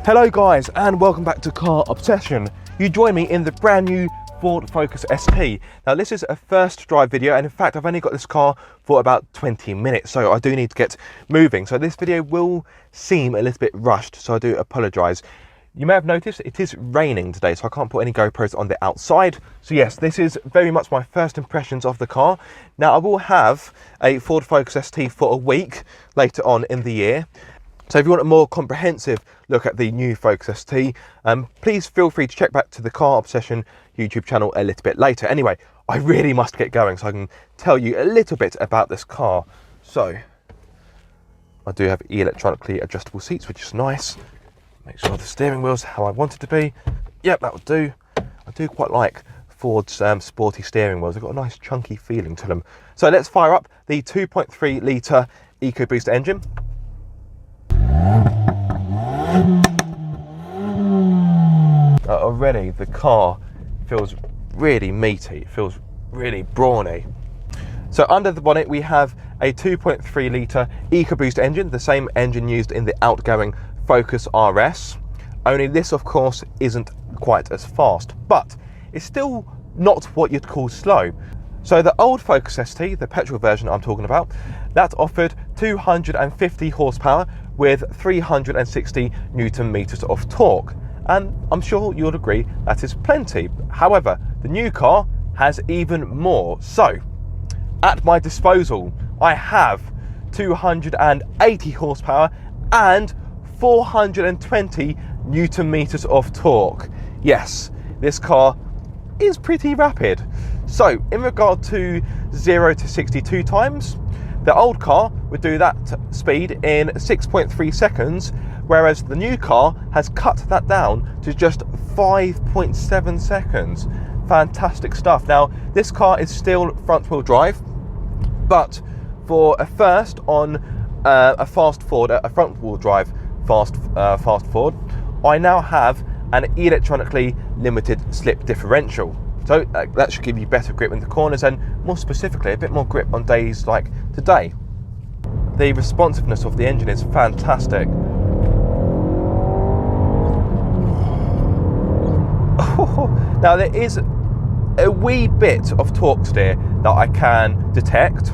Hello guys, and welcome back to Car Obsession. You join me in the brand new Ford Focus ST. Now this is a first drive video, and in fact I've only got this car for about 20 minutes, so I do need to get moving. So this video will seem a little bit rushed, so I do apologise. You may have noticed it is raining today, so I can't put any GoPros on the outside. So yes, this is very much my first impressions of the car. Now I will have a Ford Focus ST for a week later on in the year. So if you want a more comprehensive look at the new Focus ST, please feel free to check back to the Car Obsession YouTube channel a little bit later. Anyway, I really must get going so I can tell you a little bit about this car. So, I do have electronically adjustable seats, which is nice. Make sure the steering wheel's how I want it to be. Yep, that would do. I do quite like Ford's sporty steering wheels. They've got a nice chunky feeling to them. So let's fire up the 2.3 litre EcoBoost engine. Already the car feels really meaty, it feels really brawny. So under the bonnet we have a 2.3 litre EcoBoost engine, the same engine used in the outgoing Focus RS, only this of course isn't quite as fast, but it's still not what you'd call slow. So the old Focus ST, the petrol version I'm talking about, that offered 250 horsepower with 360 Newton meters of torque. And I'm sure you'll agree that is plenty. However, the new car has even more. So, at my disposal, I have 280 horsepower and 420 Newton meters of torque. Yes, this car is pretty rapid. So, in regard to 0 to 62 times, the old car would do that speed in 6.3 seconds, whereas the new car has cut that down to just 5.7 seconds. Fantastic stuff. Now, this car is still front-wheel drive, but for a first on a fast Ford, a front-wheel drive fast Ford, I now have an electronically limited slip differential. So that should give you better grip in the corners and more specifically a bit more grip on days like today. The responsiveness of the engine is fantastic. Now there is a wee bit of torque steer that I can detect.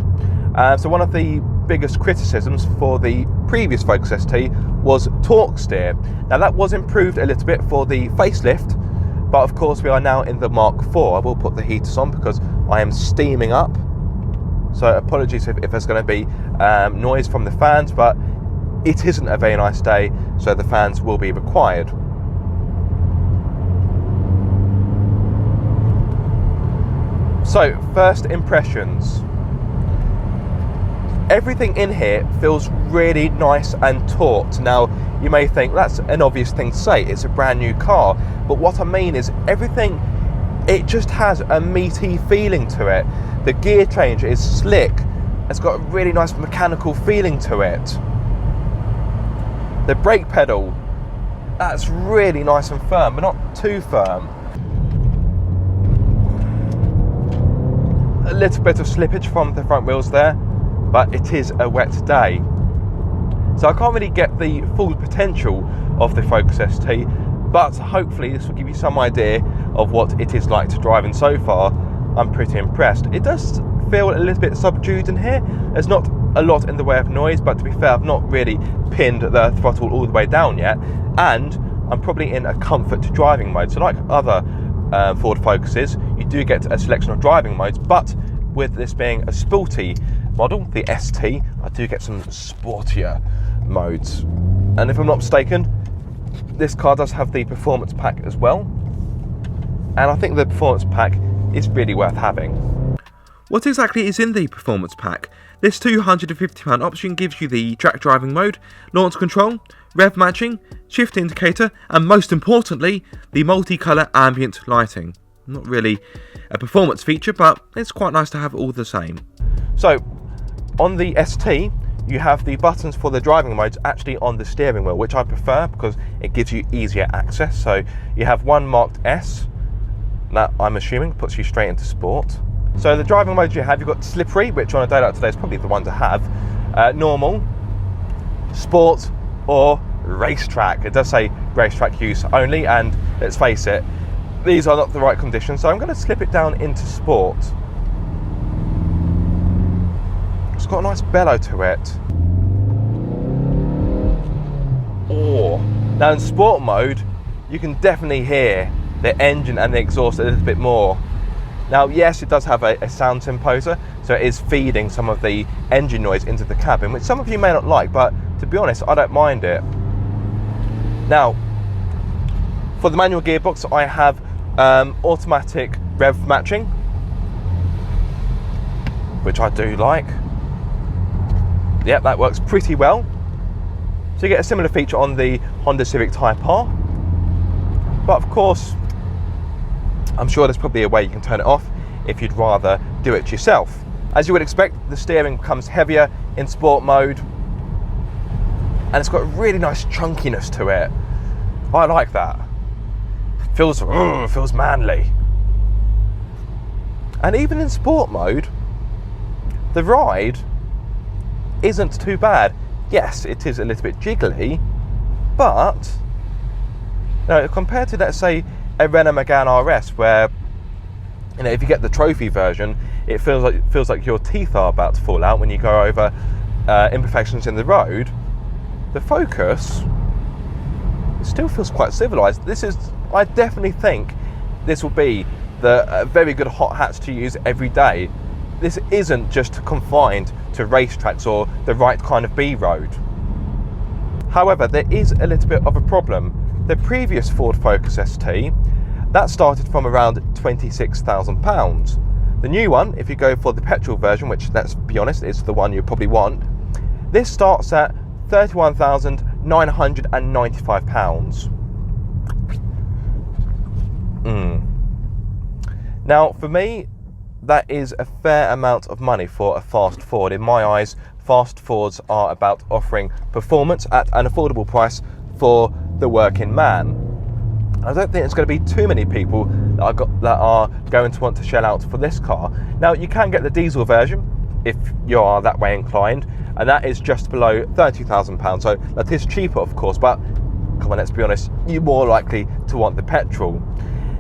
So one of the biggest criticisms for the previous Focus ST was torque steer. Now that was improved a little bit for the facelift, but of course we are now in the Mark IV. I will put the heaters on because I am steaming up. So apologies if there's going to be noise from the fans, but it isn't a very nice day, so the fans will be required. So, first impressions. Everything in here feels really nice and taut. Now, you may think that's an obvious thing to say, it's a brand new car, but what I mean is everything, it just has a meaty feeling to it. The gear change is slick, it's got a really nice mechanical feeling to it. The brake pedal, that's really nice and firm, but not too firm. A little bit of slippage from the front wheels there, but it is a wet day. So I can't really get the full potential of the Focus ST, but hopefully this will give you some idea of what it is like to drive, and so far I'm pretty impressed. It does feel a little bit subdued in here. There's not a lot in the way of noise, but to be fair, I've not really pinned the throttle all the way down yet, and I'm probably in a comfort driving mode. So like other Ford Focuses, you do get a selection of driving modes, but with this being a sporty model, the ST, I do get some sportier modes. And if I'm not mistaken, this car does have the performance pack as well, and I think the performance pack is really worth having. What exactly is in the performance pack? This £250 option gives you the track driving mode, launch control, rev matching, shift indicator, and most importantly, the multicolour ambient lighting. Not really a performance feature, but it's quite nice to have all the same. So, on the ST, you have the buttons for the driving modes actually on the steering wheel, which I prefer because it gives you easier access. So you have one marked S, that I'm assuming puts you straight into sport. So the driving modes you have, you've got slippery, which on a day like today is probably the one to have, normal, sport, or racetrack. It does say racetrack use only, and let's face it, these are not the right conditions, so I'm going to slip it down into sport. It's got a nice bellow to it. Oh, now in sport mode, you can definitely hear the engine and the exhaust a little bit more. Now, yes, it does have a sound imposer, so it is feeding some of the engine noise into the cabin, which some of you may not like, but to be honest, I don't mind it. Now, for the manual gearbox, I have automatic Rev Matching, which I do like. Yep, that works pretty well. So you get a similar feature on the Honda Civic Type R. But of course, I'm sure there's probably a way you can turn it off if you'd rather do it yourself. As you would expect, the steering becomes heavier in sport mode, and it's got a really nice chunkiness to it. I like that. Feels manly. And even in sport mode, the ride isn't too bad. Yes, it is a little bit jiggly, but compared to, let's say, a Renault Megane RS, where if you get the trophy version, it feels like your teeth are about to fall out when you go over imperfections in the road. The Focus, it still feels quite civilized. I definitely think this will be a very good hot hatch to use every day. This isn't just confined to racetracks or the right kind of B road. However, there is a little bit of a problem. The previous Ford Focus ST, that started from around £26,000. The new one, if you go for the petrol version, which, let's be honest, is the one you probably want, this starts at £31,995. Now, for me, that is a fair amount of money for a fast Ford. In my eyes, fast Fords are about offering performance at an affordable price for the working man. I don't think there's going to be too many people that are going to want to shell out for this car. Now, you can get the diesel version if you are that way inclined, and that is just below £30,000. So that is cheaper, of course, but come on, let's be honest, you're more likely to want the petrol.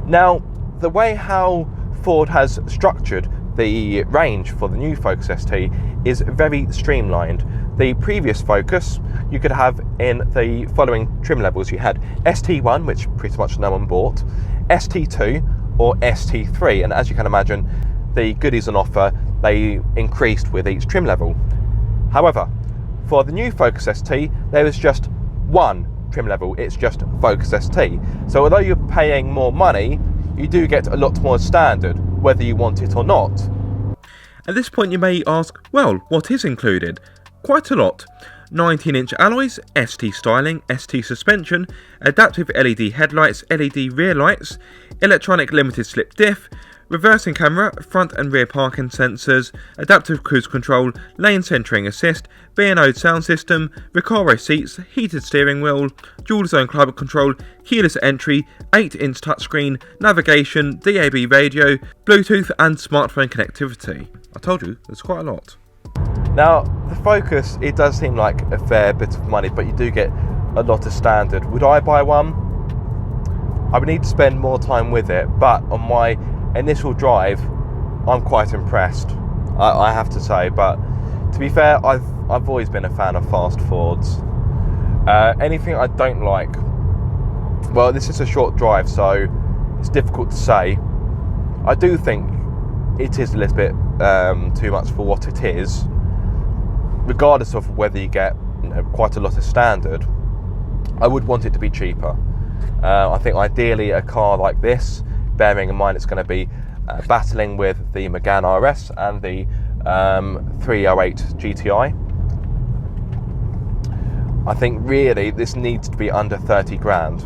Now, the way how Ford has structured the range for the new Focus ST is very streamlined. The previous Focus you could have in the following trim levels. You had ST1, which pretty much no one bought, ST2 or ST3, and as you can imagine, the goodies on offer, they increased with each trim level. However, for the new Focus ST, there is just one trim level, it's just Focus ST. So although you're paying more money, you do get a lot more standard, whether you want it or not. At this point you may ask, well, what is included? Quite a lot. 19-inch alloys, ST styling, ST suspension, adaptive LED headlights, LED rear lights, electronic limited slip diff, reversing camera, front and rear parking sensors, adaptive cruise control, lane centering assist, B&O sound system, Recaro seats, heated steering wheel, dual zone climate control, keyless entry, 8-inch touchscreen, navigation, DAB radio, Bluetooth and smartphone connectivity. I told you, there's quite a lot. Now, the Focus, it does seem like a fair bit of money, but you do get a lot of standard. Would I buy one? I would need to spend more time with it, but on my initial drive, I'm quite impressed, I have to say. But to be fair, I've always been a fan of fast Fords. Anything I don't like, well, this is a short drive, so it's difficult to say. I do think it is a little bit too much for what it is, regardless of whether you get quite a lot of standard. I would want it to be cheaper. I think ideally a car like this, bearing in mind it's going to be battling with the Megane RS and the 308 GTI, I think really this needs to be under 30 grand.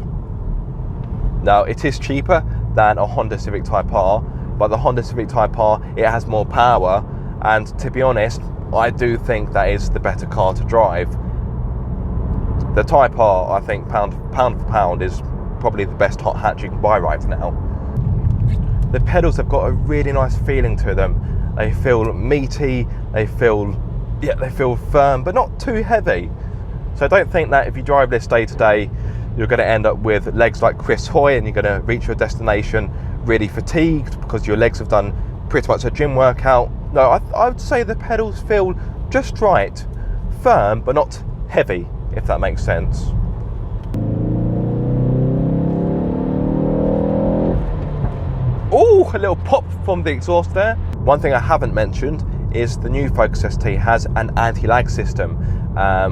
Now, it is cheaper than a Honda Civic Type R, but the Honda Civic Type R, it has more power, and to be honest, I do think that is the better car to drive. The Type R, I think pound for pound, is probably the best hot hatch you can buy right now. The pedals have got a really nice feeling to them. They feel meaty, they feel firm, but not too heavy. So don't think that if you drive this day to day, you're going to end up with legs like Chris Hoy and you're going to reach your destination really fatigued because your legs have done pretty much a gym workout. No, I would say the pedals feel just right, firm but not heavy, if that makes sense. Oh, a little pop from the exhaust there. One thing I haven't mentioned is the new Focus ST has an anti-lag system,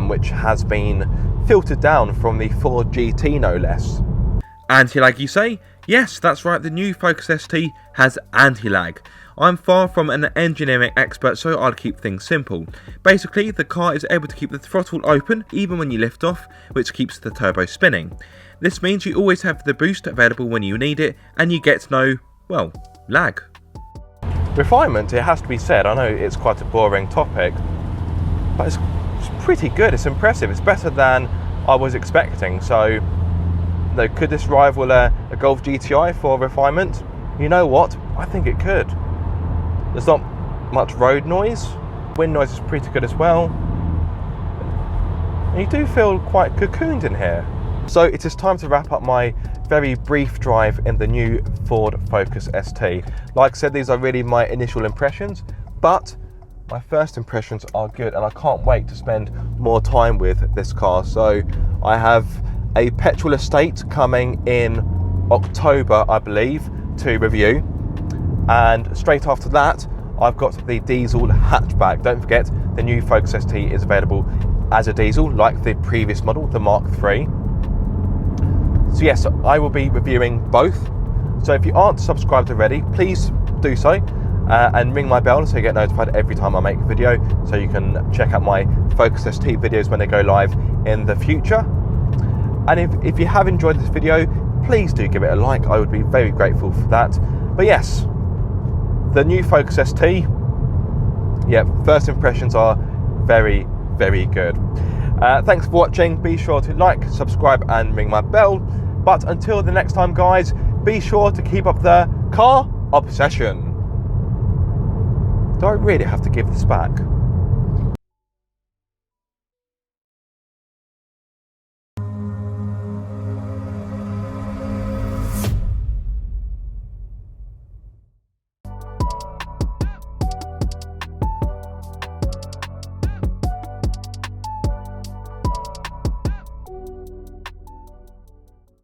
which has been filtered down from the Ford GT no less. Anti-lag, you say? Yes, that's right, the new Focus ST has anti-lag. I'm far from an engineering expert, so I'll keep things simple. Basically, the car is able to keep the throttle open even when you lift off, which keeps the turbo spinning. This means you always have the boost available when you need it, and you get no, well, lag. Refinement, it has to be said, I know it's quite a boring topic, but it's pretty good, it's impressive, it's better than I was expecting. So, could this rival a Golf GTI for refinement? You know what, I think it could. There's not much road noise, wind noise is pretty good as well, and you do feel quite cocooned in here. So it is time to wrap up my very brief drive in the new Ford Focus ST. Like I said, these are really my initial impressions, but my first impressions are good and I can't wait to spend more time with this car. So I have a petrol estate coming in October, I believe, to review. And straight after that, I've got the diesel hatchback. Don't forget, the new Focus ST is available as a diesel, like the previous model, the Mark III. So yes, I will be reviewing both. So if you aren't subscribed already, please do so and ring my bell so you get notified every time I make a video, so you can check out my Focus ST videos when they go live in the future. And if you have enjoyed this video, please do give it a like. I would be very grateful for that. But yes, the new Focus ST, yeah, first impressions are very, very good. Thanks for watching. Be sure to like, subscribe and ring my bell. But until the next time, guys, be sure to keep up the car obsession. Do I really have to give this back?